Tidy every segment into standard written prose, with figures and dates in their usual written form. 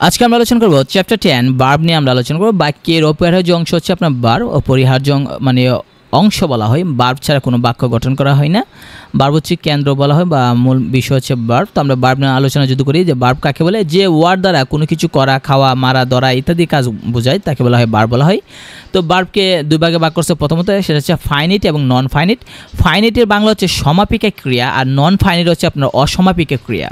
আজকে আমরা আলোচনা করব চ্যাপ্টার 10 ভার্ব নিয়ে আমরা আলোচনা করব। বাক্যের অপরিহার্য অংশ হচ্ছে আপনার ভার্ব। অপরিহার্য মানে অংশ বলা হয়, ভার্ব ছাড়া কোনো বাক্য গঠন করা হয় না। ভার্ব হচ্ছে কেন্দ্র বলা হয় বা মূল বিষয় হচ্ছে ভার্ব। তো আমরা ভার্ব নিয়ে আলোচনা যদি করি যে ভার্ব কাকে বলে, যে ওয়ার্ড দ্বারা কোনো কিছু করা, খাওয়া, মারা, ধরা ইত্যাদি কাজ বোঝায় তাকে বলা হয় ভার্ব বলা হয়। তো ভার্বকে দুই ভাগে ভাগ করছে। প্রথমত সেটা হচ্ছে ফাইনিট এবং নন ফাইনিট। ফাইনিটের বাংলা হচ্ছে সমাপিকা ক্রিয়া আর নন ফাইনিট হচ্ছে আপনার অসমাপিকা ক্রিয়া।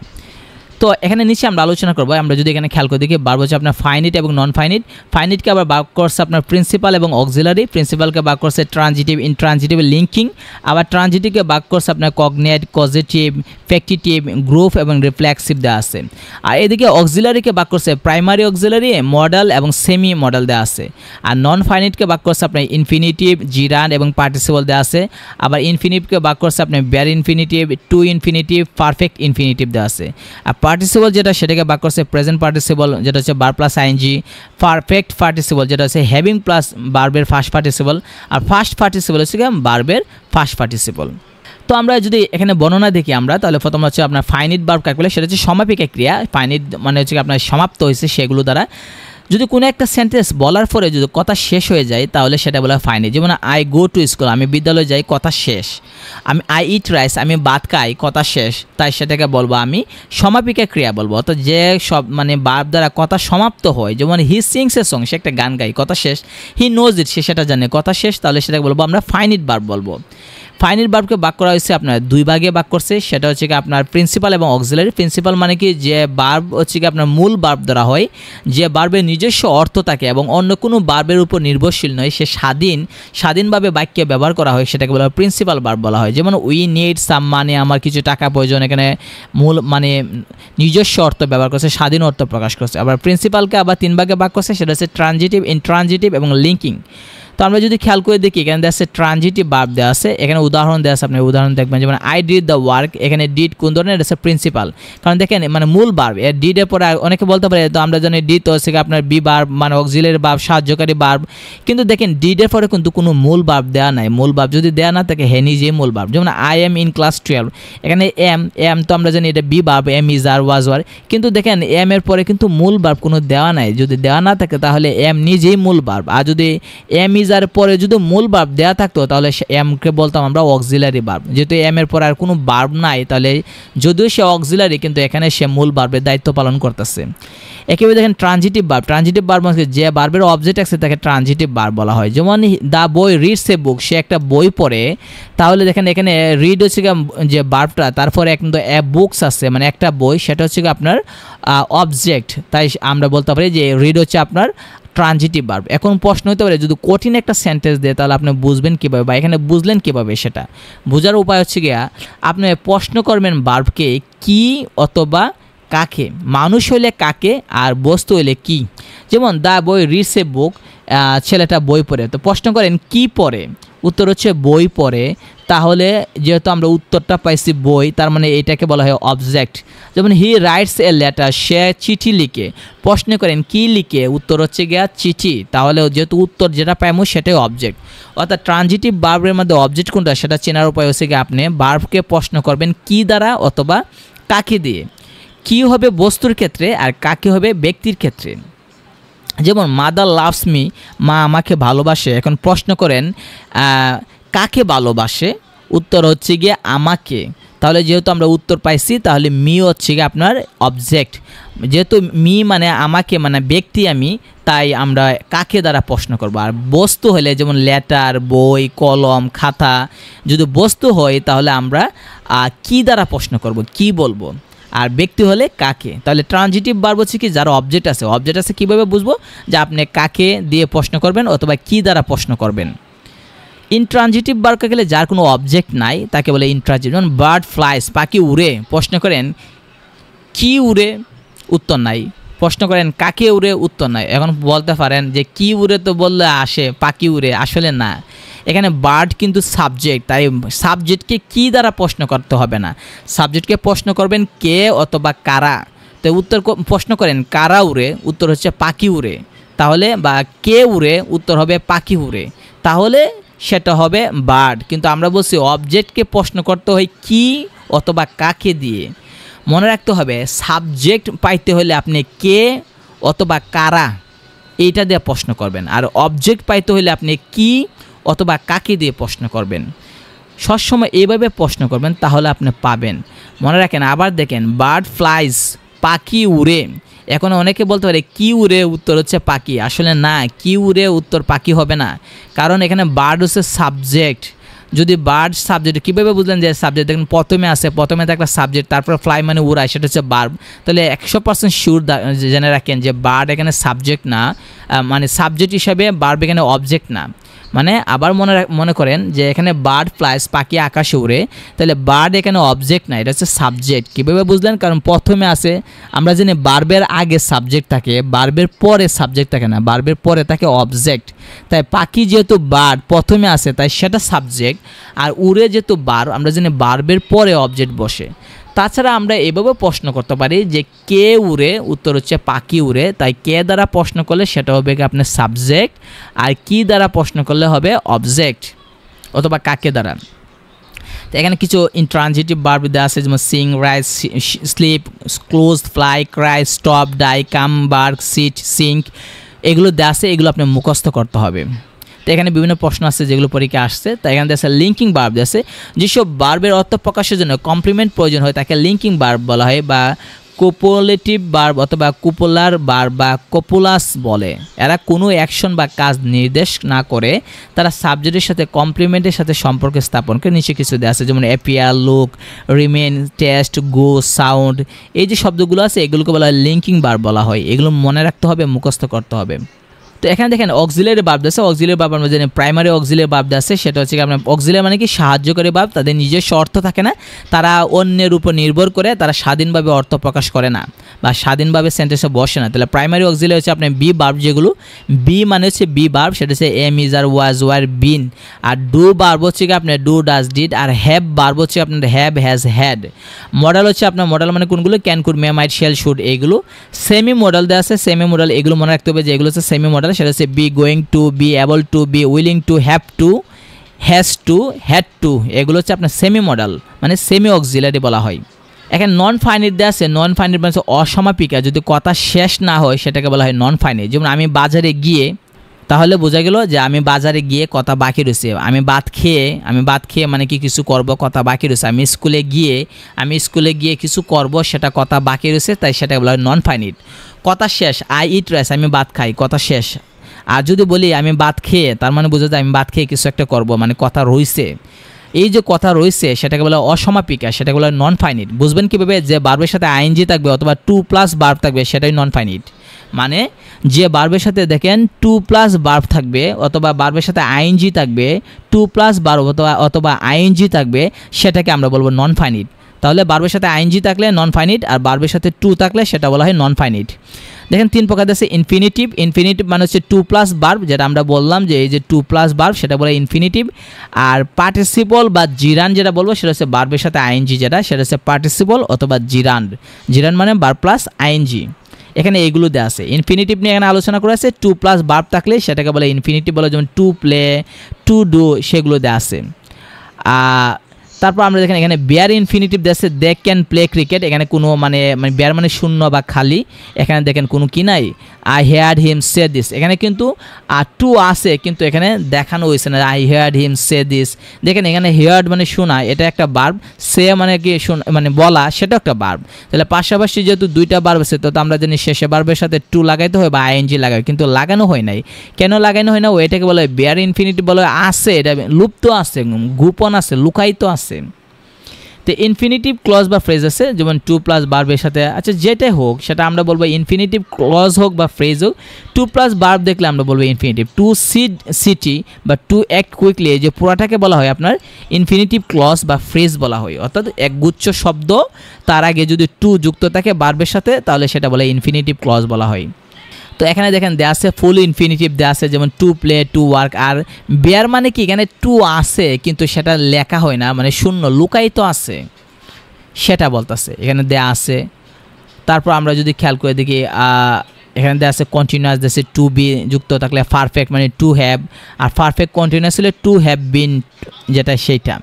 তো এখানে নিচে আমরা আলোচনা করব। আমরা যদি এখানে খেয়াল করে দেখি, ভার্ব হচ্ছে আপনার ফাইনিট এবং নন ফাইনিট। ফাইনিটকে আবার ভাগ করছে আপনার প্রিন্সিপাল এবং অক্সিলারি। প্রিন্সিপালকে ভাগ করছে ট্রানজিটিভ, ইনট্রানজিটিভ, লিঙ্কিং। আবার ট্রানজিটিভকে ভাগ করছে আপনার কগনেট, কজেটিভ, ফ্যাক্টিটিভ, গ্রুপ এবং রিফ্লেক্সিভ দেওয়া আছে। আর এদিকে অক্সিলারিকে ভাগ করছে প্রাইমারি অক্সিলারি, মডেল এবং সেমি মডেল দেওয়া আছে। আর নন ফাইনিটকে ভাগ করছে আপনার ইনফিনিটিভ, জিরান্ড এবং পার্টিসিপল দেওয়া আছে। আবার ইনফিনিটিভকে ভাগ করছে আপনার bare infinitive, to infinitive, perfect infinitive দেওয়া আছে। আর পার্টিসিপল যেটা সেটাকে ভাগ করছে প্রেজেন্ট পার্টিসিপল যেটা হচ্ছে verb plus ING, perfect participle যেটা হচ্ছে হ্যাভিং প্লাস ভার্বের ফার্স্ট পার্টিসিপল, আর ফার্স্ট পার্টিসিপল হচ্ছে ভার্বের ফার্স্ট পার্টিসিপল। তো আমরা যদি এখানে বর্ণনা দেখি আমরা, তাহলে প্রথম হচ্ছে আপনার ফাইনিট ভার্ব কাকে বলে, সেটা হচ্ছে সমাপিকা ক্রিয়া। ফাইনিট মানে হচ্ছে আপনার সমাপ্ত হয়েছে সেগুলো দ্বারা। যদি কোনো একটা সেন্টেন্স বলার পরে যদি কথা শেষ হয়ে যায় তাহলে সেটা বলা হয় ফাইনিট। যেমন আই গো টু স্কুল, আমি বিদ্যালয়ে যাই, কথা শেষ। আই ইট রাইস, আমি ভাত খাই, কথা শেষ। তাই সেটাকে বলবো আমি সমাপিকা ক্রিয়া বলবো। অর্থাৎ যে সব মানে ভার্ব দ্বারা কথা সমাপ্ত হয়, যেমন হি সিংস এ সং, সে একটা গান গায়, কথা শেষ। হি নোজ ইট, সে সেটা জানে, কথা শেষ। তাহলে সেটাকে বলবো আমরা ফাইনিট ভার্ব বলবো। ফাইনিট ভার্বকে ভাগ করা হয়েছে আপনার দুই ভাগে ভাগ করছে। সেটা হচ্ছে কি আপনার প্রিন্সিপাল এবং অক্সিলারি। প্রিন্সিপাল মানে কি, যে ভার্ব হচ্ছে কি আপনার মূল ভার্ব দ্বারা হয়, যে ভার্বের নিজস্ব অর্থ থাকে এবং অন্য কোনো ভার্বের উপর নির্ভরশীল নয়, সে স্বাধীনভাবে বাক্যে ব্যবহার করা হয়, সেটাকে বলা হয় প্রিন্সিপাল ভার্ব বলা হয়। যেমন উই নিড সাম, মানে আমার কিছু টাকা প্রয়োজন, এখানে মূল মানে নিজস্ব অর্থ ব্যবহার করছে, স্বাধীন অর্থ প্রকাশ করছে। আবার প্রিন্সিপালকে আবার তিন ভাগে ভাগ করছে, সেটা হচ্ছে ট্রানজিটিভ, ইনট্রানজিটিভ এবং লিঙ্কিং। তো আমরা যদি খেয়াল করে দেখি, এখানে দেওয়া আছে ট্রানজিটিভ ভার্ব দেওয়া আছে, এখানে উদাহরণ দেওয়া আছে, আপনি উদাহরণ দেখবেন। যেমন আই ডিড দ্য ওয়ার্ক, এখানে ডিড কোন ধরনের, এটা হচ্ছে প্রিন্সিপাল। কারণ দেখেন মানে মূল ভার্ব, এর ডিডের পরে অনেকে বলতে পারে তো আমরা জানি ডিড তো হচ্ছে আপনার বি ভার্ব মানে অক্সিলারি ভার্ব, সাহায্যকারী ভার্ব। কিন্তু দেখেন ডিডের পরে কিন্তু কোনো মূল ভার্ব দেওয়া নাই। মূল ভার্ব যদি দেওয়া না থাকে হে নিজেই মূল ভার্ব। যেমন আই এম ইন ক্লাস 12, এখানে এম তো আমরা জানি এটা be verb, am is are was were. কিন্তু দেখেন এম এর পরে কিন্তু মূল ভার্ব কোনো দেওয়া নাই। যদি দেওয়া না থাকে তাহলে এম নিজেই মূল ভার্ব। আর যদি এম ইজ আর পরে যদি মূল ভার্ব দেওয়া থাকতো তাহলে এমকে বলতাম আমরা অক্সিলারি ভার্ব। যেহেতু এম এর পর আর কোনো ভার্ব নাই, তাহলে যদিও সে অক্সিলারি কিন্তু এখানে সে মূল ভার্বের দায়িত্ব পালন করতেছে। একেবারে দেখেন ট্রানজিটিভ ভার্ব। ট্রানজিটিভ ভার্ব মানে যে ভার্বের অবজেক্ট আছে তাকে ট্রানজিটিভ ভার্ব বলা হয়। যেমন দ্য বয় রিডস এ বুক, সে একটা বই পড়ে। তাহলে দেখেন এখানে রিড হচ্ছে যে ভার্বটা, তারপরে কিন্তু এ বুকস আছে মানে একটা বই, সেটা হচ্ছে আপনার অবজেক্ট। তাই আমরা বলতে পারি যে রিড হচ্ছে আপনার ট্রানজিটিভ ভার্ব। এখন প্রশ্ন হতে পারে যদি কঠিন একটা সেন্টেন্স দেয় তাহলে আপনি বুঝবেন কীভাবে, বা এখানে বুঝলেন কীভাবে, সেটা বোঝার উপায় হচ্ছে গিয়া আপনি প্রশ্ন করবেন ভার্বকে কি অথবা কাকে। মানুষ হইলে কাকে আর বস্তু হইলে কি। যেমন দ্য বয় রিডস এ বুক, ছেলেটা বই পড়ে। তো প্রশ্ন করেন কি পড়ে, উত্তর হচ্ছে বই পড়ে। তাহলে যেহেতু আমরা উত্তরটা পাইছি বই, তার মানে এটাকে বলা হয় অবজেক্ট। যেমন হি রাইটস এ লেটার, সে চিঠি লিখে। প্রশ্ন করেন কি লিখে, উত্তর হচ্ছে গিয়া চিঠি। তাহলে যেহেতু উত্তর যেটা পাইমো সেটাই অবজেক্ট। অর্থাৎ ট্রানজিটিভ ভার্বের মধ্যে অবজেক্ট কোনটা সেটা চেনার উপায় হচ্ছে গিয়ে আপনি ভার্বকে প্রশ্ন করবেন কি দ্বারা অথবা কাকে দিয়ে। কি হবে বস্তুর ক্ষেত্রে আর কাকে হবে ব্যক্তির ক্ষেত্রে। যেমন মাদার লাভস মি, মা আমাকে ভালোবাসে। এখন প্রশ্ন করেন কাকে ভালোবাসে, উত্তর হচ্ছে গিয়ে আমাকে। তাহলে যেহেতু আমরা উত্তর পাইছি তাহলে মি হচ্ছে গিয়ে আপনার অবজেক্ট। যেহেতু মি মানে আমাকে মানে ব্যক্তি আমি, তাই আমরা কাকে দ্বারা প্রশ্ন করব। আর বস্তু হলে যেমন লেটার, বই, কলম, খাতা, যদি বস্তু হয় তাহলে আমরা কি দ্বারা প্রশ্ন করব, কি বলবো। আর ব্যক্তি হলে কাকে। তাহলে ট্রানজিটিভ ভার্ব হচ্ছে কি যার অবজেক্ট আছে কীভাবে বুঝবো যে আপনি কাকে দিয়ে প্রশ্ন করবেন অথবা কি দ্বারা প্রশ্ন করবেন। ইনট্রানজিটিভ ভার্বকে গেলে যার কোনো অবজেক্ট নাই তাকে বলে ইনট্রানজিটিভ। যেমন বার্ড ফ্লাইস, পাখি উড়ে। প্রশ্ন করেন কি উড়ে, উত্তর নাই। প্রশ্ন করেন কাকে উড়ে, উত্তর নাই। এখন বলতে পারেন যে কি উড়ে তো বললে আসে, পাখি উড়ে, আসলে না। এখানে বার্ড কিন্তু সাবজেক্ট, তাই সাবজেক্টকে কি দ্বারা প্রশ্ন করতে হবে না। সাবজেক্টকে প্রশ্ন করবেন কে অথবা কারা। তো উত্তর প্রশ্ন করেন কারা উড়ে, উত্তর হচ্ছে পাখি উড়ে। তাহলে বা কে উড়ে, উত্তর হবে পাখি উড়ে। তাহলে সেটা হবে বার্ড। কিন্তু আমরা বলছি অবজেক্টকে প্রশ্ন করতে হয় কি অথবা কাকে দিয়ে। মনে রাখতে হবে সাবজেক্ট পাইতে হলে আপনি কে অথবা কারা, এইটা দিয়ে প্রশ্ন করবেন। আর অবজেক্ট পাইতে হলে আপনি কি অথবা কাকে দিয়ে প্রশ্ন করবেন। সবসময় এইভাবে প্রশ্ন করবেন, তাহলে আপনি পাবেন। মনে রাখেন, আবার দেখেন, বার্ড ফ্লাইজ, পাখি উড়ে। এখন অনেকে বলতে পারে কি উড়ে, উত্তর হচ্ছে পাখি। আসলে না, কি উড়ে উত্তর পাখি হবে না, কারণ এখানে বার্ড হচ্ছে সাবজেক্ট। যদি বার্ড সাবজেক্ট, কীভাবে বুঝলেন যে সাবজেক্ট? দেখেন প্রথমে আসে, প্রথমে তো একটা সাবজেক্ট, তারপর ফ্লাই মানে উড়ায়, সেটা হচ্ছে বার্ব। তাহলে 100% শিওর জেনে রাখেন যে বার্ড এখানে সাবজেক্ট না, মানে সাবজেক্ট হিসাবে বার্ব এখানে অবজেক্ট না। মানে আবার মনে করেন যে এখানে বার্ড ফ্লাইস, পাখি আকাশে উড়ে, তাহলে বার্ড এখানে অবজেক্ট না, এটা হচ্ছে সাবজেক্ট। কীভাবে বুঝলেন? কারণ প্রথমে আসে, আমরা জানি বার্বের আগে সাবজেক্ট থাকে, বার্বের পরে সাবজেক্ট থাকে না, বার্বের পরে থাকে অবজেক্ট। তাই পাখি যেহেতু বার্ড প্রথমে আসে, তাই সেটা সাবজেক্ট। আর উড়ে যেহেতু বার্ব, আমরা জানি বার্বের পরে অবজেক্ট বসে। তাছাড়া আমরা এভাবে প্রশ্ন করতে পারি যে কে উড়ে, উত্তর হচ্ছে পাখি উড়ে। তাই কে দ্বারা প্রশ্ন করলে সেটা হবে কি আপনার সাবজেক্ট, আর কি দ্বারা প্রশ্ন করলে হবে অবজেক্ট অথবা কাকে দ্বারা। তো এখানে কিছু ইন্ট্রানজিটিভ ভার্ব দেওয়া আছে, যেমন sing, rise, sleep, close, fly, cry, stop, die, come, bark, sit, sink, এগুলো দেওয়া আছে। এগুলো আপনি মুখস্থ করতে হবে। তো এখানে বিভিন্ন প্রশ্ন আছে যেগুলো পরীক্ষা আসছে। তো এখানে দেওয়া আছে লিঙ্কিং ভার্ব দেওয়া আছে। যেসব ভার্বের অর্থ প্রকাশের জন্য কমপ্লিমেন্ট প্রয়োজন হয় তাকে লিঙ্কিং ভার্ব বলা হয়, বা কোপোলেটিভ ভার্ব অথবা কুপোলার ভার্ব বা কোপুলাস বলে। এরা কোনো অ্যাকশন বা কাজ নির্দেশ না করে, তারা সাবজেক্টের সাথে কমপ্লিমেন্টের সাথে সম্পর্ক স্থাপন করে। নিচে কিছু দেওয়া আছে, যেমন অ্যাপিয়ার, লুক, রিমেন, টেস্ট, গো, সাউন্ড, এই যে শব্দগুলো আছে এগুলোকে বলা হয় লিঙ্কিং ভার্ব বলা হয়। এগুলো মনে রাখতে হবে, মুখস্থ করতে হবে। তো এখানে দেখেন অক্সিলারি ভার্ব আছে। অক্সিলারি ভার্ব আমরা জানি প্রাইমারি অক্সিলারি ভার্ব আছে, সেটা হচ্ছে কি আপনার অক্সিলারি মানে কি সাহায্যকারী ভার্ব। তাদের নিজস্ব অর্থ থাকে না, তারা অন্যের উপর নির্ভর করে, তারা স্বাধীনভাবে অর্থ প্রকাশ করে না বা স্বাধীনভাবে সেন্টেন্সে বসে না। তাহলে প্রাইমারি অক্সিলারি হচ্ছে আপনার বি ভার্ব, যেগুলো বি মানে হচ্ছে বি ভার্ব, সেটা হচ্ছে am, is, are, was, were, been. আর ডু ভার্ব হচ্ছে কি আপনার ডু, ডাজ, ডিড। আর হ্যাভ ভার্ব হচ্ছে আপনার হ্যাভ, হ্যাজ, হ্যাড। মডেল হচ্ছে আপনার মডেল মানে কোনগুলো? Can, could, may, might, shall, should, এইগুলো। সেমি মডেল দেওয়া আছে। সেমি মডেল এগুলো মনে রাখতে হবে যে এগুলো হচ্ছে সেমি মডেল। সেটা হচ্ছে be, going to, be able to, be willing to, have to, has to, had to, এগুলো হচ্ছে আপনার সেমি মডেল, মানে সেমি অক্সিলারি বলা হয়। এখানে নন ফাইনিট দেওয়া আছে। নন ফাইনিট মানে অসমাপিকা, যদি কথা শেষ না হয় সেটাকে বলা হয় নন ফাইনিট। যেমন আমি বাজারে গিয়ে, তাহলে বোঝা গেল যে আমি বাজারে গিয়ে কথা বাকি রয়েছে। আমি ভাত খেয়ে মানে কি কিছু করব, কথা বাকি রয়েছে। আমি স্কুলে গিয়ে কিছু করব, সেটা কথা বাকি রয়েছে, তাই সেটাকে বলা হয় নন ফাইনিট। কথা শেষ, আই ইট রাইস, আমি ভাত খাই, কথা শেষ। আর যদি বলি আমি ভাত খেয়ে, তার মানে বোঝা যায় আমি ভাত খেয়ে কিছু একটা করব, মানে কথা রয়েছে। এই যে কথা রয়েছে সেটাকে বলা অসমাপিকা, সেটাকে বলা নন ফাইনিট। বুঝবেন কীভাবে? যে ভার্বের সাথে আইএনজি থাকবে অথবা 2+ ভার্ব থাকবে, সেটাই নন ফাইনিট। মানে যে ভার্বের সাথে দেখেন 2+ ভার্ব থাকবে অথবা ভার্বের সাথে আইএনজি থাকবে, 2+ ভার্ব অথবা আইএনজি থাকবে, সেটাকে আমরা বলবো নন ফাইনিট। তাহলে ভার্বের সাথে আইএনজি থাকলে নন ফাইনিট, আর ভার্বের সাথে টু থাকলে সেটা বলা হয় নন ফাইনিট। দেখেন 3 প্রকার আছে ইনফিনিটিভ। ইনফিনিটিভ মানে হচ্ছে 2+ ভার্ব, যেটা আমরা বললাম যে এই যে 2+ ভার্ব, সেটা বলে ইনফিনিটিভ। আর পার্টিসিপল বা জিরান যেটা বলবো, সেটা হচ্ছে ভার্বের সাথে আইএনজি, সেটা হচ্ছে পার্টিসিপল অথবা জিরান। জিরান মানে ভার্ব প্লাস আইএনজি। এখানে এইগুলো দেওয়া আছে। ইনফিনিটিভ নিয়ে এখানে আলোচনা করা আছে। 2+ ভার্ব থাকলে সেটাকে বলে ইনফিনিটিভ বলে, যেমন টু প্লে, টু ডু, সেগুলো দেওয়া আছে। তারপর আমরা দেখেন এখানে বেয়ার ইনফিনিটিভ দেওয়া আছে। দে ক্যান প্লে ক্রিকেট, এখানে কোনো মানে বেয়ার মানে শূন্য বা খালি, এখানে দেখেন কোনো কি নাই। I heard him say this, এখানে কিন্তু টু আছে, কিন্তু এখানে দেখানো হয়েছে না I heard him say this. দেখেন এখানে হেয়ার্ড মানে শোনা, এটা একটা ভার্ব। সে মানে কি মানে বলা, সেটা একটা ভার্ব। তাহলে পাশাপাশি যেহেতু 2টা ভার্ব আছে, তো আমরা জানি শেষে ভার্বের সাথে টু লাগাইতে হয় বা আইএনজি লাগাই, কিন্তু লাগানো হয় নাই। কেন লাগানো হয় না? এটাকে বলা হয় বেয়ার ইনফিনিটিভ বলা হয় আছে, এটা লুপ্ত আছে, গোপন আছে, লুকায়িত আছে। তো ইনফিনিটিভ ক্লজ বা ফ্রেজ আছে, যেমন 2+ ভার্বের সাথে, আচ্ছা যেটাই হোক সেটা আমরা বলবো ইনফিনিটিভ ক্লজ হোক বা ফ্রেজ হোক। 2+ ভার্ব দেখলে আমরা বলবো ইনফিনিটিভ। টু সিটি বা টু অ্যাক্ট কুইকলি, যে পুরাটাকে বলা হয় আপনার ইনফিনিটিভ ক্লজ বা ফ্রেজ বলা হয়। অর্থাৎ একগুচ্ছ শব্দ, তার আগে যদি টু যুক্ত থাকে ভার্বের সাথে, তাহলে সেটা বলে ইনফিনিটিভ ক্লজ বলা হয়। তো এখানে দেখেন দেওয়া আছে ফুল ইনফিনিটিভ দেওয়া আছে, যেমন টু প্লে, টু ওয়ার্ক। আর বেয়ার মানে কি? এখানে টু আছে কিন্তু সেটা লেখা হয় না, মানে শূন্য, লুকায়িত আছে, সেটা বলতেছে এখানে দেওয়া আছে। তারপর আমরা যদি খেয়াল করে দেখি, এখানে দেওয়া আছে কন্টিনিউয়াস দেওয়া আছে, টু বি যুক্ত থাকলে পারফেক্ট মানে টু হ্যাভ, আর পারফেক্ট কন্টিনিউয়াস হলে টু হ্যাভ বিন, যেটা সেইটা।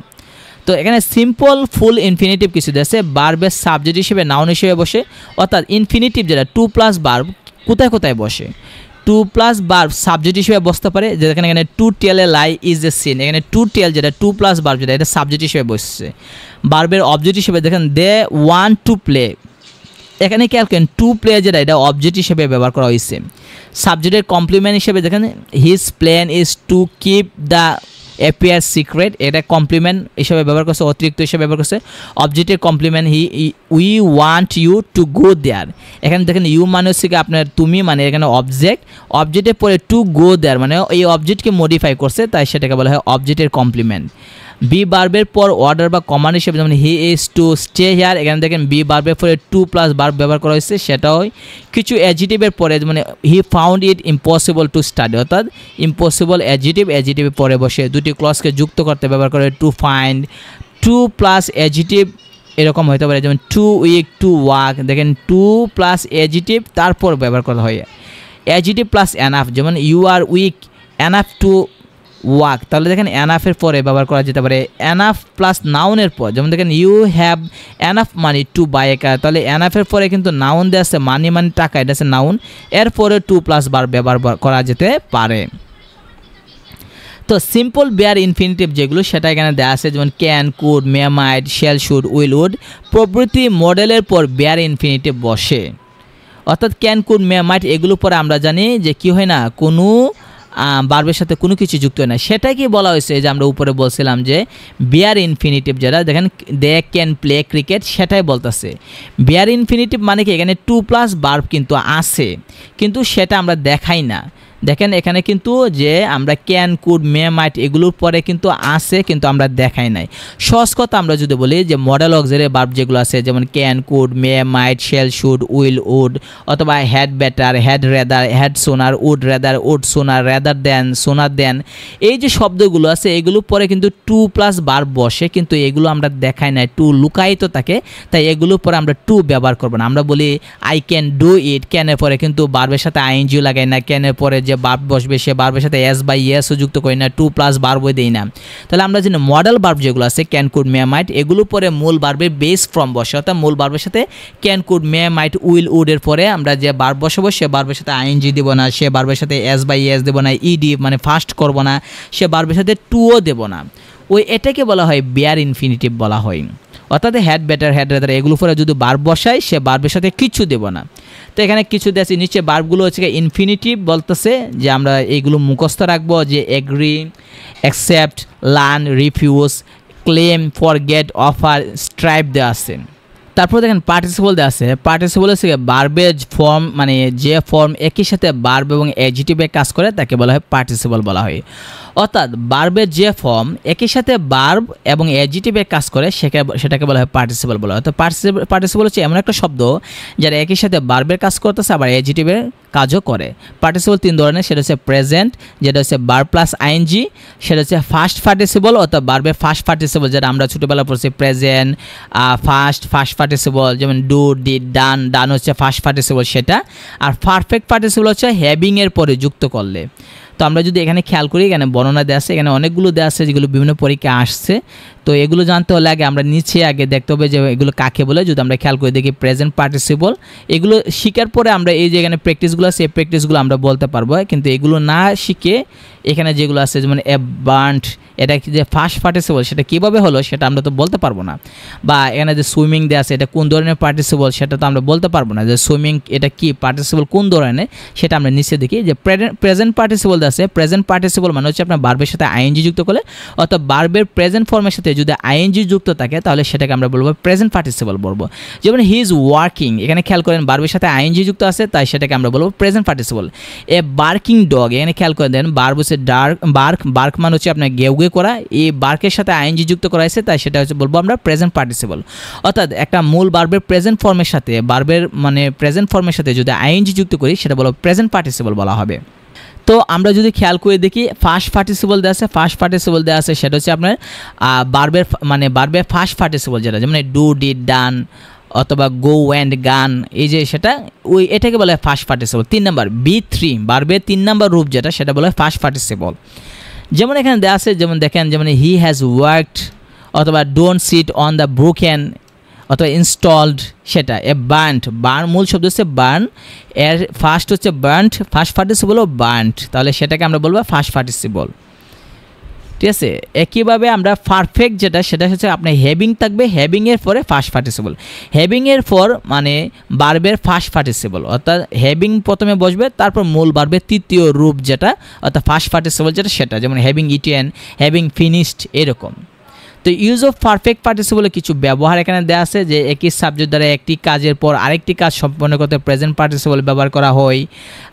তো এখানে সিম্পল ফুল ইনফিনিটিভ কিছু দেওয়া আছে, ভার্বের সাবজেক্ট হিসেবে নাউন হিসেবে বসে, অর্থাৎ ইনফিনিটিভ যেটা 2+ ভার্ব, কোথায় কোথায় বসে। টু প্লাস ভার্ব সাবজেক্ট হিসেবে বসতে পারে, যেখানে এখানে to tell a lie is a sin, এখানে টু টেল যেটা টু প্লাস ভার্ব যেটা এটা সাবজেক্ট হিসেবে বসছে। ভার্বের অবজেক্ট হিসেবে দেখেন দে ওয়ান্ট টু প্লে, এখানে কি দেখেন টু প্লে যেটা এটা অবজেক্ট হিসেবে ব্যবহার করা হয়েছে। সাবজেক্টের কমপ্লিমেন্ট হিসেবে দেখেন his plan is to keep the affair secret, এটা কমপ্লিমেন্ট হিসেবে ব্যবহার করছে, অতিরিক্ত হিসেবে ব্যবহার করছে। অবজেক্টের complement we want you to go there, এখানে দেখেন ইউ মানে হচ্ছে কি আপনার তুমি, মানে এখানে অবজেক্ট, অবজেক্টের পরে টু গো দেয়ার মানে এই অবজেক্টকে মডিফাই করছে, তাই সেটাকে বলা হয় অবজেক্টের কমপ্লিমেন্ট। বি ভার্বের পর অর্ডার বা কমান্ড হিসেবে যেমন he is to stay here, এখানে দেখেন বি ভার্বের পরে টু প্লাস ভার্ব ব্যবহার করা হয়েছে, সেটাও কিছু অ্যাডজেক্টিভের পরে মানে he found it impossible to study, অর্থাৎ ইম্পসিবল অ্যাডজেক্টিভের পরে বসে দুটি ক্লজকে যুক্ত করতে ব্যবহার করে to find. Too plus adjective এরকম হতে পারে, যেমন টু উইক টু ওয়াক, দেখেন টু প্লাস অ্যাডজেক্টিভ তারপর ব্যবহার করা হয়। অ্যাডজেক্টিভ প্লাস এনাফ, যেমন you are weak enough to walk, তাহলে দেখেন এনাফের পরে ব্যবহার করা যেতে পারে। এনাফ প্লাস নাউনের পর, যেমন দেখেন you have enough money to buy a car, তাহলে এনাফের পরে কিন্তু নাউন দেওয়া আছে, মানি মানে টাকা, এটা আছে নাউন, এরপরে টু প্লাস ভার্ব ব্যবহার করা যেতে পারে। তো সিম্পল বেয়ার ইনফিনিটিভ যেগুলো সেটা এখানে দেওয়া আছে, যেমন can, could, may, might, shall, should, will, would প্রভৃতি মডেলের পর বেয়ার ইনফিনিটিভ বসে। অর্থাৎ ক্যান, কুড, মে, মাইট এগুলোর পরে আমরা জানি যে কি হয় না, কোনো ভার্বের সাথে কোনো কিছু যুক্ত হয় না, সেটাই কি বলা হয়েছে যে আমরা উপরে বলছিলাম যে বেয়ার ইনফিনিটিভ যেটা দেখেন দে ক্যান প্লে ক্রিকেট, সেটাই বলতেছে। বেয়ার ইনফিনিটিভ মানে কি এখানে টু প্লাস ভার্ব কিন্তু আছে, কিন্তু সেটা আমরা দেখাই না। দেখেন এখানে কিন্তু যে আমরা ক্যান, কুড, মে, মাইট এগুলোর পরে কিন্তু আছে, কিন্তু আমরা দেখাই নাই। সহজ কথা আমরা যদি বলি যে মডেল অক্সিলারি ভার্ব যেগুলো আছে, যেমন can, could, may, might, shall, should, will, would, অথবা had better, had rather, had sooner, would rather, would sooner, rather than, sooner than, এই যে শব্দগুলো আছে এগুলোর পরে কিন্তু টু প্লাস ভার্ব বসে, কিন্তু এগুলো আমরা দেখাই নাই, টু লুকায়িত থাকে, তাই এগুলোর পরে আমরা টু ব্যবহার করবো না। আমরা বলি আই ক্যান ডু ইট, ক্যানের পরে কিন্তু ভার্বের সাথে আইএনজিও লাগাই না, ক্যানের পরে যে ভার্ব বসবে সে ভার্বের সাথে এস বা ইয়েসও যুক্ত করি না, টু প্লাস ভার্বও দেই না। তাহলে আমরা জানি মডেল ভার্ব যেগুলো আছে ক্যান, কুড, মে, মাইট এগুলোর পরে মূল ভার্বের বেস ফর্ম বসে, অর্থাৎ মূল ভার্বের সাথে can, could, may, might, will, would এর পরে আমরা যে ভার্ব বসাবো সে ভার্বের সাথে আইএনজি দেব না, সে ভার্বের সাথে এস বা ইয়েস দেব না, ইডি মানে ফার্স্ট করব না, সে ভার্বের সাথে টুও দেব না। ওই এটাকে বলা হয় বেয়ার ইনফিনিটিভ বলা হয়। অর্থাৎ হ্যাড বেটার, হ্যাড রেদার এগুলো পরে যদি ভার্ব বসাই সে ভার্বের সাথে কিছু দেব না। তো এখানে কিছু দেওয়া আছে, নিচে ভার্বগুলো হচ্ছে ইনফিনিটিভ বলতেছে যে আমরা এইগুলো মুখস্থ রাখবো, যে agree, accept, learn, refuse, claim, forget, offer, strive দেওয়া আছে। তারপর দেখেন পার্টিসিপল দেওয়া আছে। পার্টিসিপল হচ্ছে ভার্বের ফর্ম, মানে যে ফর্ম একই সাথে ভার্ব এবং অ্যাডজেক্টিভে কাজ করে তাকে বলা হয় পার্টিসিপল বলা হয়। অর্থাৎ ভার্বের যে ফর্ম একই সাথে ভার্ব এবং অ্যাডজেক্টিভে কাজ করে সেটাকে বলা হয় পার্টিসিপল বলা হয়। অর্থাৎ পার্টিসিপল হচ্ছে এমন একটা শব্দ যারা একই সাথে ভার্বের কাজ করতেছে আবার অ্যাডজেক্টিভের কাজও করে। পার্টিসিপল তিন ধরনের, সেটা হচ্ছে প্রেজেন্ট, যেটা হচ্ছে ভার্ব প্লাস আইএনজি, সেটা হচ্ছে ফার্স্ট পার্টিসিপল অর্থাৎ ভার্বের ফার্স্ট পার্টিসিপল, যেটা আমরা ছোটোবেলা পড়ছি প্রেজেন্ট, ফার্স্ট পার্টিসিপল, যেমন ডু, ডিড, ডান, ডান হচ্ছে ফার্স্ট পার্টিসিপল সেটা। আর পারফেক্ট পার্টিসিপল হচ্ছে হ্যাভিং এর পরে যুক্ত করলে। তো আমরা যদি এখানে খেয়াল করি এখানে বর্ণনা দেওয়া আছে, এখানে অনেকগুলো দেওয়া আছে যেগুলো বিভিন্ন পরীক্ষা আসছে। তো এগুলো জানতে হলে আগে নিচে দেখতে হবে যে এগুলো কাকে বলে। যদি আমরা খেয়াল করে দেখি প্রেজেন্ট পার্টিসিপল, এগুলো শিখার পরে আমরা এই যে এখানে প্র্যাকটিসগুলো আছে এই প্র্যাকটিসগুলো আমরা বলতে পারবো, কিন্তু এগুলো না শিখে এখানে যেগুলো আছে যেমন এ বার্ন্ট, এটা যে ফার্স্ট পার্টিসিপল সেটা কীভাবে হলো সেটা আমরা তো বলতে পারবো না। বা এখানে যে সুইমিং দেওয়া আছে এটা কোন ধরনের পার্টিসিপল সেটা তো আমরা বলতে পারবো না, যে সুইমিং এটা কি পার্টিসিপল কোন ধরনের সেটা আমরা নিচে দেখি। যে প্রেজেন্ট পার্টিসিপল দেওয়া আছে, প্রেজেন্ট পার্টিসিপল মানে হচ্ছে আপনার ভার্বের সাথে আইএনজি যুক্ত করলে, অর্থাৎ ভার্বের প্রেজেন্ট ফর্মের সাথে যদি আইএনজি যুক্ত থাকে তাহলে সেটাকে আমরা বলবো প্রেজেন্ট পার্টিসিপল বলবো। যেমন হি ইজ ওয়ার্কিং, এখানে খেয়াল করেন ভার্বের সাথে আইএনজি যুক্ত আছে তাই সেটাকে আমরা বলবো present participle. A barking dog, এখানে খেয়াল করে দেন ভার্ব হচ্ছে বার্ক মানে হচ্ছে আপনার গেউ গেউ করা, এই বার্কের সাথে আইএনজি যুক্ত করা হয়েছে তাই সেটা হচ্ছে বলবো আমরা প্রেজেন্ট পার্টিসিপল। অর্থাৎ একটা মূল ভার্বের প্রেজেন্ট ফর্মের সাথে প্রেজেন্ট ফর্মের সাথে যদি আইএনজি যুক্ত করি সেটা বলবো প্রেজেন্ট পার্টিসিপল বলা হবে। তো আমরা যদি খেয়াল করে দেখি ফার্স্ট পার্টিসিপল দেওয়া আছে, ফার্স্ট পার্টিসিপল দেওয়া আছে সেটা হচ্ছে আপনার ভার্বের ফার্স্ট পার্টিসিপল যেটা যেমন ডু, ডিড, ডান অথবা গো, ওয়েন্ট, গান, এই যে সেটা এটাকে বলা হয় ফার্স্ট পার্টিসিপল। 3 নাম্বার B3 ভার্বের 3 নাম্বার রূপ যেটা সেটা বলা হয় ফার্স্ট পার্টিসিপল। যেমন এখানে দেওয়া আছে, যেমন দেখেন যেমন হি হ্যাজ ওয়ার্কড অথবা don't sit on the broken অথবা ইনস্টলড সেটা। এ বার্নড, মূল শব্দ হচ্ছে বার্ন, এর ফার্স্ট হচ্ছে বার্নড, ফার্স্ট পার্টিসিপল বার্নড, তাহলে সেটাকে আমরা বলবো ফার্স্ট পার্টিসিপল। ঠিক আছে, একইভাবে আমরা পারফেক্ট যেটা সেটা হচ্ছে আপনার হ্যাভিং থাকবে, হ্যাভিংয়ের পরে ফার্স্ট পার্টিসিপল, হ্যাভিংয়ের পর মানে ভার্বের ফার্স্ট পার্টিসিপল, অর্থাৎ হ্যাভিং প্রথমে বসবে, তারপর মূল ভার্বের তৃতীয় রূপ যেটা অর্থাৎ ফার্স্ট পার্টিসিপল যেটা সেটা, যেমন হ্যাভিং ইটেন, হ্যাভিং ফিনিশড এরকম। তো ইউজ অফ পারফেক্ট পার্টিসিপলের কিছু ব্যবহার এখানে দেওয়া আছে, যে একই সাবজেক্ট দ্বারা একটি কাজের পর আরেকটি কাজ সম্পন্ন করতে প্রেজেন্ট পার্টিসিপল ব্যবহার করা হয়,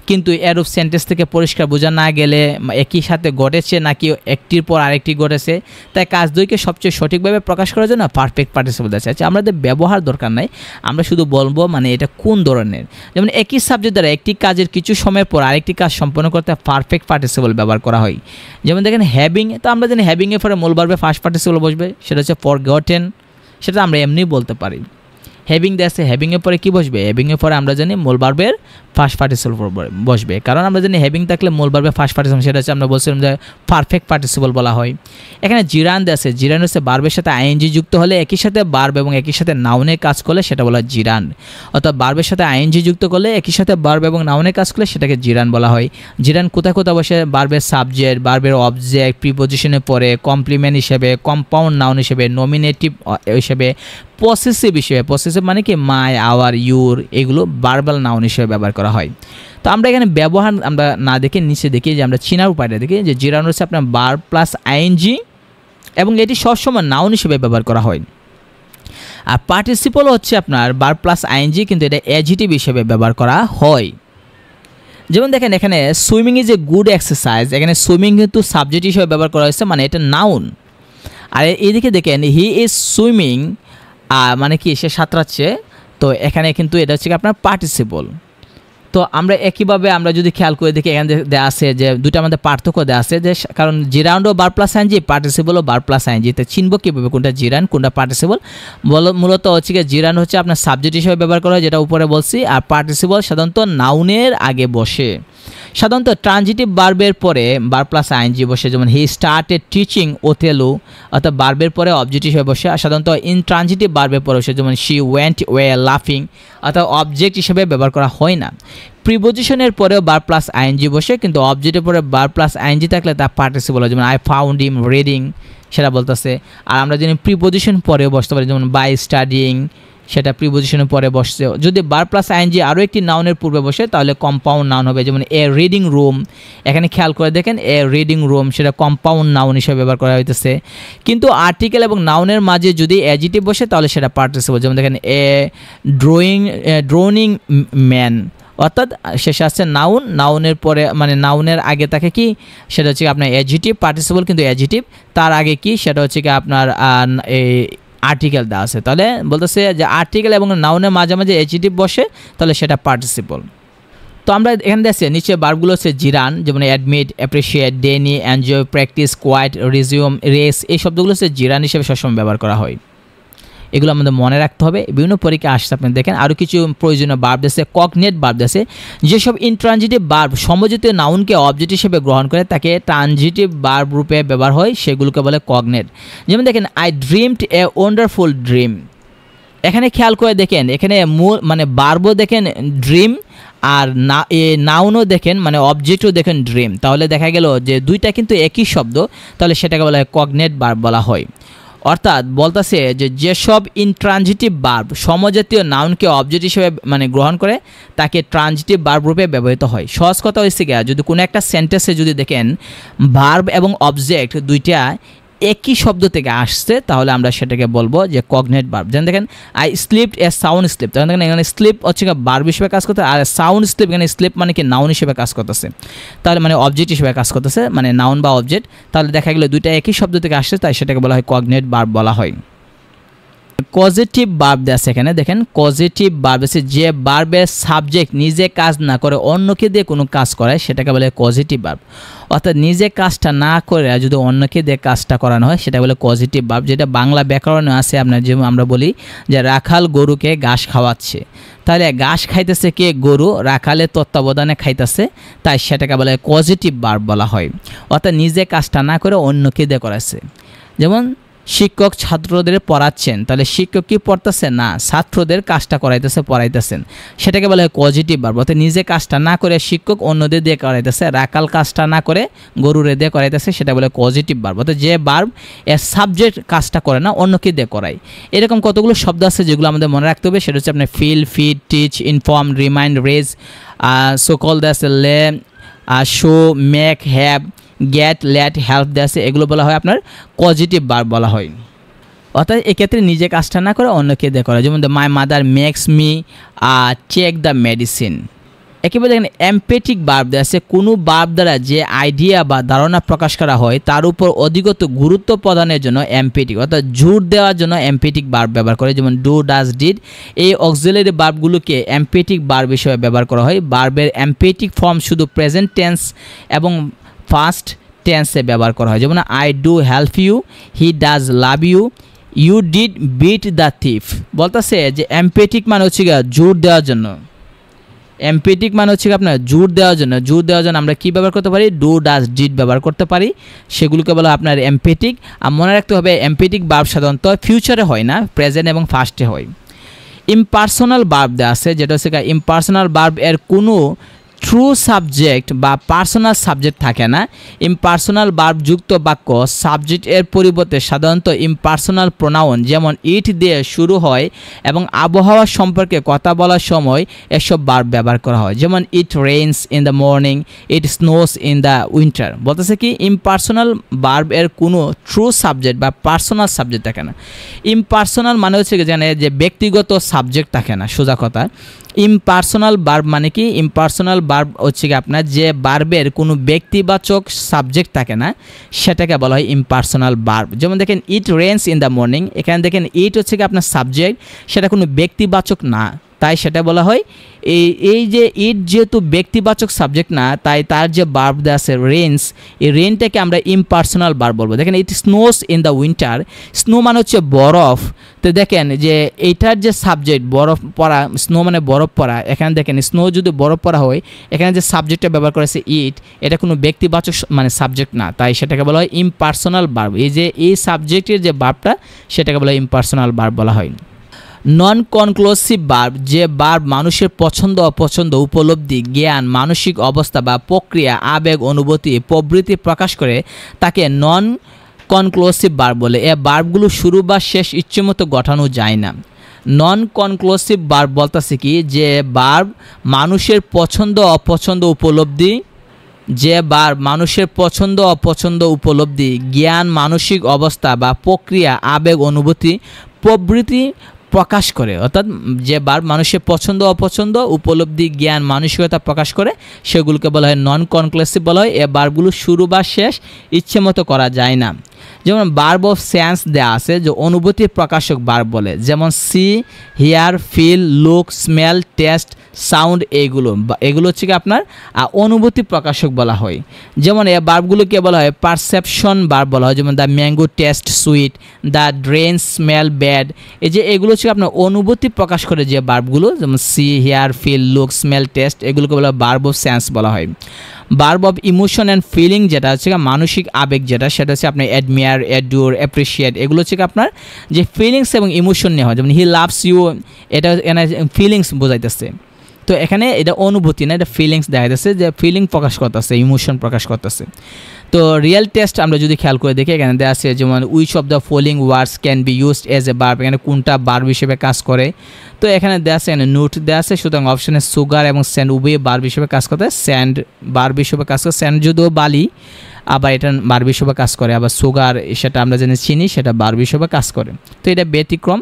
কিন্তু এরূপ সেন্টেন্স থেকে পরিষ্কার বোঝা না গেলে একই সাথে ঘটেছে নাকি একটির পর আরেকটি ঘটেছে, তাই কাজ দুইকে সবচেয়ে সঠিকভাবে প্রকাশ করার জন্য পারফেক্ট পার্টিসিপল দেওয়া আছে। আমাদের ব্যবহার দরকার নাই, আমরা শুধু বলবো মানে এটা কোন ধরনের। যেমন একই সাবজেক্ট দ্বারা একটি কাজের কিছু সময় পর আরেকটি কাজ সম্পন্ন করতে পারফেক্ট পার্টিসিপল ব্যবহার করা হয়। যেমন দেখেন হ্যাভিং, তো আমরা জানি হ্যাভিংয়ের পরে মূল ভার্বে ফার্স্ট পার্টিসিপল বসবে, সেটা হচ্ছে ফরগটেন, সেটা আমরা এমনি বলতে পারি। হ্যাভিং দেওয়া আছে, হ্যাভিংয়ের পরে কী বসবে, হ্যাভিংয়ের পরে আমরা জানি মূল ভার্বের ফার্স্ট পার্টিসিপল বসবে, কারণ আমরা জানি হ্যাভিং থাকলে মূল ভার্বের ফার্স্ট পার্টিসিপল সেটা হচ্ছে আমরা বলছিলাম যে পারফেক্ট পার্টিসিপল বলা হয়। এখানে জিরান দেওয়া আছে, জিরান হচ্ছে ভার্বের সাথে আইএনজি যুক্ত হলে একই সাথে ভার্ব এবং একই সাথে নাউনের কাজ করলে সেটা বলা হয় জিরান, অর্থাৎ ভার্বের সাথে আইএনজি যুক্ত করলে একই সাথে ভার্ব এবং নাউনের কাজ করলে সেটাকে জিরান বলা হয়। জিরান কোথায় কোথায় বসে, ভার্বের সাবজেক্ট, ভার্বের অবজেক্ট, প্রিপোজিশনের পরে, কমপ্লিমেন্ট হিসেবে, কম্পাউন্ড নাউন হিসেবে, নমিনেটিভ হিসেবে, পসেসিভ হিসেবে, পসেসিভ মানে কি মাই, আওয়ার, ইউর, এগুলো ভার্বাল নাউন হিসেবে ব্যবহার করা হয়। তো আমরা এখানে ব্যবহার আমরা না দেখে নিচে দেখি যে আমরা চিনার উপায়টা দেখি, যে জিরান হচ্ছে আপনার ভার্ব প্লাস আইএনজি এবং এটি সবসময় নাউন হিসেবে ব্যবহার করা হয়। আর পার্টিসিপল হচ্ছে আপনার ভার্ব প্লাস আইএনজি, কিন্তু এটা অ্যাডজেক্টিভ হিসেবে ব্যবহার করা হয়। যেমন দেখেন এখানে swimming is a good exercise, এখানে সুইমিং কিন্তু সাবজেক্ট হিসেবে ব্যবহার করা হয়েছে, মানে এটা নাউন। আর এদিকে দেখেন হি ইজ সুইমিং, মানে কি সে সাঁতরাচ্ছে, তো এখানে কিন্তু এটা হচ্ছে আপনার পার্টিসিপল। তো আমরা একইভাবে আমরা যদি খেয়াল করে দেখি এখানে দেওয়া আছে যে দুটো আমাদের পার্থক্য দেওয়া আছে, যে কারণ জিরান্ডও ভার্ব প্লাস আইএনজি, পার্টিসিপলও ভার্ব প্লাস আইএনজি, তো চিনব কীভাবে কোনটা জিরান কোনটা পার্টিসিপল। মূলত হচ্ছে কি জিরান হচ্ছে আপনার সাবজেক্ট হিসেবে ব্যবহার করা হয়, যেটা উপরে বলছি, আর পার্টিসিপল সাধারণত নাউনের আগে বসে, সাধারণত ট্রানজিটিভ ভার্বের পরে ভার্ব প্লাস আইএনজি বসে, যেমন হি স্টার্টেড টিচিং ওথেলো, অর্থাৎ ভার্বের পরে অবজেক্ট হিসেবে বসে, আর সাধারণত ইনট্রানজিটিভ ভার্বের পরে বসে, যেমন শি ওয়েন্ট ওয়ে লাফিং, অর্থাৎ অবজেক্ট হিসেবে ব্যবহার করা হয় না। প্রিপোজিশনের পরেও ভার্ব প্লাস আইএনজি বসে, কিন্তু অবজেক্টের পরে ভার্ব প্লাস আইএনজি থাকলে তা পার্টিসিপল হয়, যেমন আই ফাউন্ড হিম রিডিং সেটা বলতেছে। আর আমরা জানি প্রিপোজিশন পরেও বসতে পারি, যেমন বাই স্টাডিং, সেটা প্রিপোজিশনের পরে বসছে। যদি ভার্ব প্লাস আইএনজি আরও একটি নাউনের পূর্বে বসে তাহলে কম্পাউন্ড নাউন হবে, যেমন এ রিডিং রুম, এখানে খেয়াল করে দেখেন এ রিডিং রুম সেটা কম্পাউন্ড নাউন হিসেবে ব্যবহার করা হইতেছে। কিন্তু আর্টিকেল এবং নাউনের মাঝে যদি অ্যাডজেক্টিভ বসে তাহলে সেটা পার্টিসিপল, যেমন দেখেন এ ড্রোয়িং ম্যান, অর্থাৎ শেষে আসছে নাউন, নাউনের পরে মানে নাউনের আগে থাকে কি সেটা হচ্ছে আপনার অ্যাডজেক্টিভ, পার্টিসিপল কিন্তু অ্যাডজেক্টিভ, তার আগে কি সেটা হচ্ছে কি আপনার এই আর্টিকেল দেওয়া আছে। তাহলে বলতেছে যে আর্টিকেল এবং নাউনের মাঝামাঝি অ্যাডজেক্টিভ বসে তাহলে সেটা পার্টিসিপল। তো আমরা এখানে দেখছি নিচে ভার্বগুলো হচ্ছে জিরান, যেমন admit, appreciate, deny, enjoy, practise, quit, resume, race, এই শব্দগুলো হচ্ছে জিরান হিসেবে সবসময় ব্যবহার করা হয়। এগুলো আমাদের মনে রাখতে হবে, বিভিন্ন পরীক্ষা আসছে। আপনি দেখেন আরও কিছু প্রয়োজনীয় ভার্ব দিয়েছে, কগনেট ভার্ব দিয়েছে, যেসব ইনট্রানজিটিভ ভার্ব সমজাতীয় নাউনকে অবজেক্ট হিসেবে গ্রহণ করে তাকে ট্রানজিটিভ ভার্ব রূপে ব্যবহার হয়, সেগুলোকে বলে কগনেট। যেমন দেখেন I dreamed a wonderful dream, এখানে খেয়াল করে দেখেন এখানে মূল মানে ভার্বও দেখেন ড্রিম, আর নাউনও দেখেন মানে অবজেক্টও দেখেন ড্রিম, তাহলে দেখা গেল যে দুইটা কিন্তু একই শব্দ, তাহলে সেটাকে বলা হয় কগনেট ভার্ব বলা হয়। অর্থাৎ বলতেছে যে যেসব ইনট্রানজিটিভ ভার্ব সমজাতীয় নাউনকে অবজেক্ট হিসেবে মানে গ্রহণ করে তাকে ট্রানজিটিভ ভার্ব রূপে ব্যবহৃত হয়। সহজ কথা হচ্ছে গিয়া যদি কোনো একটা সেন্টেন্সে যদি দেখেন ভার্ব এবং অবজেক্ট দুইটা একই শব্দ থেকে আসছে তাহলে আমরা সেটাকে বলবো যে কগনেট ভার্ব। যেমন দেখেন I slipped a sound sleep, তখন দেখেন এখানে স্লিপ হচ্ছে ভার্ব হিসেবে কাজ করতে, আর সাউন্ড স্লিপ এখানে স্লিপ মানে কি নাউন হিসেবে কাজ করতেছে, তাহলে মানে অবজেক্ট হিসেবে কাজ করতেছে, মানে নাউন বা অবজেক্ট, তাহলে দেখা গেলো দুইটা একই শব্দ থেকে আসছে তাই সেটাকে বলা হয় কগনেট ভার্ব বলা হয়। পজিটিভ ভার্ব আছে এখানে দেখেন, পজিটিভ ভার্ব আছে যে ভার্বের সাবজেক্ট নিজে কাজ না করে অন্যকে দিয়ে কোনো কাজ করায় সেটাকে বলে পজিটিভ ভার্ব। অর্থাৎ নিজে কাজটা না করে যদি অন্যকে দিয়ে কাজটা করানো হয় সেটা বলে পজিটিভ ভার্ব, যেটা বাংলা ব্যাকরণে আছে আপনার, যেমন আমরা বলি যে রাখাল গরুকে ঘাস খাওয়াচ্ছে, তাহলে ঘাস খাইতেছে কে, গরু, রাখালের তত্ত্বাবধানে খাইতেছে, তাই সেটাকে বলে পজিটিভ ভার্ব বলা হয়। অর্থাৎ নিজে কাজটা না করে অন্যকে দিয়ে করাচ্ছে। যেমন শিক্ষক ছাত্রদের পড়াচ্ছেন, তাহলে শিক্ষক কি পড়তেছে না, ছাত্রদের কাজটা করাইতেছে, পড়াইতেছেন, সেটাকে বলা হয় পজিটিভ ভার্ব। অর্থাৎ নিজে কাজটা না করে শিক্ষক অন্যদের দিয়ে করাইতেছে, রাখাল কাজটা না করে গরুরে দিয়ে করাইতেছে, সেটা বলে পজিটিভ ভার্ব। অর্থাৎ যে ভার্ব এর সাবজেক্ট কাজটা করে না, অন্যকে দিয়ে করায়। এরকম কতগুলো শব্দ আছে যেগুলো আমাদের মনে রাখতে হবে, সেটা হচ্ছে আপনার feel, feed, teach, inform, remind, raise, so call দ্যাস, lay, show, make, have, get, let, help দেওয়া, এগুলো বলা হয় আপনার পজিটিভ ভার্ব বলা হয়। অর্থাৎ এক্ষেত্রে নিজে কাজটা না করে অন্যকে দিয়ে করা, যেমন my mother makes me take the medicine. একেবারে দেখেন এমপ্যাথিক ভার্ব দেওয়া আছে, কোনো ভার্ব দ্বারা যে আইডিয়া বা ধারণা প্রকাশ করা হয় তার উপর অধিকত গুরুত্ব প্রদানের জন্য এমপ্যাথিক, অর্থাৎ জোর দেওয়ার জন্য এমপ্যাথিক ভার্ব ব্যবহার করে, যেমন ডু, ডাজ, ডিড। এই অক্সিলারি ভার্বগুলোকে এমপ্যাথিক ভার্ব হিসেবে ব্যবহার করা হয়। ভার্বের এমপ্যাথিক ফর্ম শুধু প্রেজেন্ট টেন্স এবং ফার্স্ট টেন্সে ব্যবহার করা হয়, যেমন I do help you, he does love you, you did beat the thief. বলতেছে যে এমপ্যাথিক মানে হচ্ছে জোর দেওয়ার জন্য, এমপ্যাথিক মানে হচ্ছে আপনার জোর দেওয়ার জন্য। জোর দেওয়ার জন্য আমরা কী ব্যবহার করতে পারি, ডু, ডাজ, ডিড ব্যবহার করতে পারি, সেগুলোকে বলা আপনার এমপ্যাথিক। আর মনে রাখতে হবে এমপ্যাথিক ভার্ব সাধারণত ফিউচারে হয় না, প্রেজেন্ট এবং ফার্স্টে হয়। ইমপার্সোনাল ভার্ব দেওয়া আছে, যেটা হচ্ছে ইমপার্সোনাল ভার্ব এর কোনো ট্রু সাবজেক্ট বা পার্সোনাল সাবজেক্ট থাকে না। ইমপার্সোনাল ভার্ব যুক্ত বাক্য সাবজেক্ট এর পরিবর্তে সাধারণত ইমপার্সোনাল প্রোনাউন যেমন ইট দিয়ে শুরু হয় এবং আবহাওয়া সম্পর্কে কথা বলার সময় এসব ভার্ব ব্যবহার করা হয়, যেমন it rains in the morning, it snows in the winter. বলতেছে কি ইমপার্সোনাল ভার্ব এর কোনো ট্রু সাবজেক্ট বা পার্সোনাল সাবজেক্ট থাকে না। ইমপার্সোনাল মানে হচ্ছে যে ব্যক্তিগত সাবজেক্ট থাকে না, সোজা কথা। ইমপার্সোনাল ভার্ব মানে কি, ইমপার্সোনাল ভার্ব হচ্ছে কি আপনার যে ভার্বের কোনো ব্যক্তিবাচক সাবজেক্ট থাকে না, সেটাকে বলা হয় ইমপার্সোনাল ভার্ব। যেমন দেখেন ইট রেইনস ইন দ্য মর্নিং, এখানে দেখেন ইট হচ্ছে কি আপনার সাবজেক্ট, সেটা কোনো ব্যক্তিবাচক না, তাই সেটা বলা হয় এই যে ইট যেহেতু ব্যক্তিবাচক সাবজেক্ট না, তাই তার যে ভার্ব দেওয়া আছে রেইনস, এই রেইনটাকে আমরা ইমপার্সোনাল ভার্ব বলবো। দেখেন ইট snows in the winter, snow মানে হচ্ছে বরফ। তো দেখেন যে এইটার যে সাবজেক্ট বরফ পড়া, স্নো মানে বরফ পড়া, এখানে দেখেন স্নো যদি বরফ পড়া হয়, এখানে যে সাবজেক্টটা ব্যবহার করেছে ইট, এটা কোনো ব্যক্তিবাচক মানে সাবজেক্ট না, তাই সেটাকে বলা হয় ইমপার্সোনাল ভার্ব। এই সাবজেক্টের যে ভার্বটা সেটাকে বলা হয় ইমপার্সোনাল ভার্ব বলা হয়। নন কনক্লুসিভ ভার্ব, যে ভার্ব মানুষের পছন্দ অপছন্দ, উপলব্ধি, জ্ঞান, মানসিক অবস্থা বা প্রক্রিয়া, আবেগ, অনুভূতি, প্রবৃত্তি প্রকাশ করে, তাকে নন কনক্লুসিভ ভার্ব বলে। এ ভার্বগুলো শুরু বা শেষ ইচ্ছেমতো গঠানো যায় না। নন কনক্লুসিভ ভার্ব বলতেছে কি, যে ভার্ব মানুষের পছন্দ অপছন্দ, উপলব্ধি, যে ভার্ব মানুষের পছন্দ অপছন্দ, উপলব্ধি, জ্ঞান, মানসিক অবস্থা বা প্রক্রিয়া, আবেগ, অনুভূতি, প্রবৃত্তি প্রকাশ করে। অর্থাৎ যে ভার্ব মানুষের পছন্দ অপছন্দ, উপলব্ধি, জ্ঞান, মানসিকতা প্রকাশ করে, সেগুলোকে বলা হয় নন কনক্লুসিভ বলা হয়। এ ভার্বগুলো শুরু বা শেষ ইচ্ছে মতো করা যায় না। যেমন ভার্ব অফ সেন্স দেওয়া আছে, যে অনুভূতি প্রকাশক ভার্ব বলে, যেমন see, hear, feel, look, smell, taste, sound, এগুলো হচ্ছে কি আপনার অনুভূতি প্রকাশক বলা হয়। যেমন এই ভার্বগুলোকে বলা হয় পারসেপশন ভার্ব বলা হয়, যেমন the mango taste sweet, the drain smell bad. এগুলো হচ্ছে আপনার অনুভূতি প্রকাশ করে যে ভার্বগুলো, যেমন see, hear, feel, look, smell, taste, এগুলোকে বলা হয় ভার্ব অফ সেন্স বলা হয়। Verb of emotion and feeling, যেটা হচ্ছে মানসিক আবেগ, সেটা হচ্ছে আপনার অ্যাডমিয়ার, অ্যাডোর, অ্যাপ্রিসিয়েট, এগুলো হচ্ছে আপনার যে ফিলিংস এবং ইমোশন নিয়ে হয়। যেমন হি লাভস ইউ, এটা ফিলিংস বোঝাইতেছে। তো এখানে এটা অনুভূতি না, এটা ফিলিংস দেখা যাচ্ছে, যে ফিলিং প্রকাশ করতেছে, ইমোশন প্রকাশ করতেছে। তো রিয়েল টেস্ট আমরা যদি খেয়াল করে দেখি, এখানে দেওয়া আছে যেমন which of the following words can be used as a verb, এখানে কোনটা ভার্ব হিসেবে কাজ করে। তো এখানে দেওয়া আছে, এখানে নোট দেওয়া আছে, সুতরাং অপশনে সুগার এবং স্যান্ড উভয়ে ভার্ব হিসেবে কাজ করতে। স্যান্ড ভার্ব হিসেবে কাজ করে, স্যান্ড যদিও বালি, আবার এটা ভার্ব হিসেবে কাজ করে, আবার সুগার সেটা আমরা জানি চিনি, সেটা ভার্ব হিসেবে কাজ করে। তো এটা ব্যতিক্রম।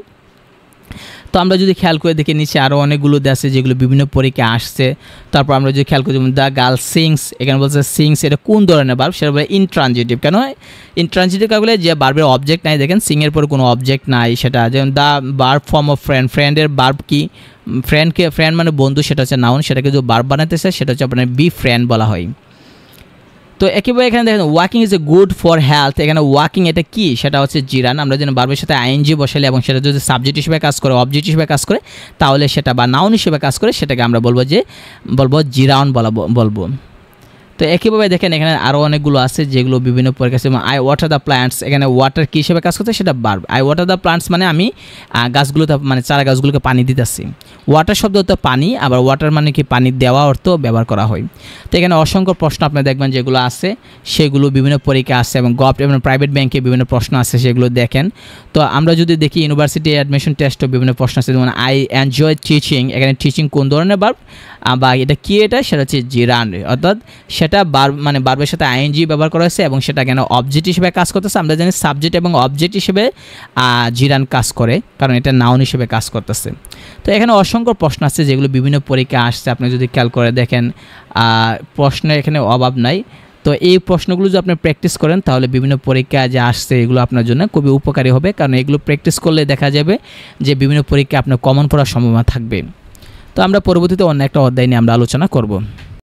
তো আমরা যদি খেয়াল করে দেখি নিচে আরও অনেকগুলো আছে যেগুলো বিভিন্ন পরীক্ষায় আসছে। তারপর আমরা যদি খেয়াল করি, যেমন দ্য গার্ল সিংস, এখানে বলছে সিংস এটা কোন ধরনের ভার্ব, সেটা বলে ইনট্রানজিটিভ। কেন ইনট্রানজিটিভ বলে, যে ভার্বের অবজেক্ট নাই, দেখেন সিংয়ের পরে কোনো অবজেক্ট নাই, সেটা যেমন the verb form of friend, ফ্রেন্ডের ভার্ব কি, ফ্রেন্ড মানে বন্ধু, সেটা হচ্ছে নাউন, সেটাকে যদি ভার্ব বানাতে চায় সেটা হচ্ছে আপনার বি ফ্রেন্ড বলা হয়। তো একেবারে এখানে দেখেন walking is a good for health, এখানে ওয়াকিং এটা কি, সেটা হচ্ছে জিরান। আমরা যেন ভার্বের সাথে আইএনজি বসালে এবং সেটা যদি সাবজেক্ট হিসেবে কাজ করে, অবজেক্ট হিসেবে কাজ করে, তাহলে সেটা বা নাউন হিসেবে কাজ করে, সেটাকে আমরা বলবো জিরান বলবো। তো তো একইভাবে দেখেন এখানে আরও অনেকগুলো আছে যেগুলো বিভিন্ন পরীক্ষা আছে। আই ওয়াটার দ্য প্ল্যান্টস, এখানে ওয়াটার কী হিসেবে কাজ করতে সেটা verb. I water the plants মানে আমি গাছগুলোতে মানে চারা গাছগুলোকে পানি দিতেছি। ওয়াটার শব্দ তো পানি, আবার ওয়াটার মানে কি পানি দেওয়া অর্থ ব্যবহার করা হয়। তো এখানে অসংখ্য প্রশ্ন আপনি দেখবেন যেগুলো আছে সেগুলো বিভিন্ন পরীক্ষা আছে, এবং গভর্নমেন্ট এবং প্রাইভেট ব্যাংকে বিভিন্ন প্রশ্ন আছে সেগুলো দেখেন। তো আমরা যদি দেখি ইউনিভার্সিটি অ্যাডমিশন টেস্টও বিভিন্ন প্রশ্ন আছে, যেমন আই এনজয় টিচিং, এখানে টিচিং কোন ধরনের ভার্ব বা এটা কি, এটা সেটা হচ্ছে জিরান, অর্থাৎ সেটা ভার্ব মানে ভার্বের সাথে আইএনজি ব্যবহার করা হয়েছে এবং সেটা কেন অবজেক্ট হিসেবে কাজ করতেছে। আমরা জানি সাবজেক্ট এবং অবজেক্ট হিসেবে জিরান কাজ করে, কারণ এটা নাউন হিসেবে কাজ করতেছে। তো এখানে অসংখ্য প্রশ্ন আছে যেগুলো বিভিন্ন পরীক্ষা আসছে, আপনি যদি খেয়াল করে দেখেন প্রশ্নের এখানে অভাব নাই। তো এই প্রশ্নগুলো যদি আপনি প্র্যাকটিস করেন তাহলে বিভিন্ন পরীক্ষা যে আসছে এগুলো আপনার জন্য খুবই উপকারী হবে, কারণ এগুলো প্র্যাকটিস করলে দেখা যাবে যে বিভিন্ন পরীক্ষা আপনার কমন পড়ার সম্ভাবনা থাকবে। তো আমরা পরবর্তীতে অন্য একটা অধ্যায় নিয়ে আমরা আলোচনা করব।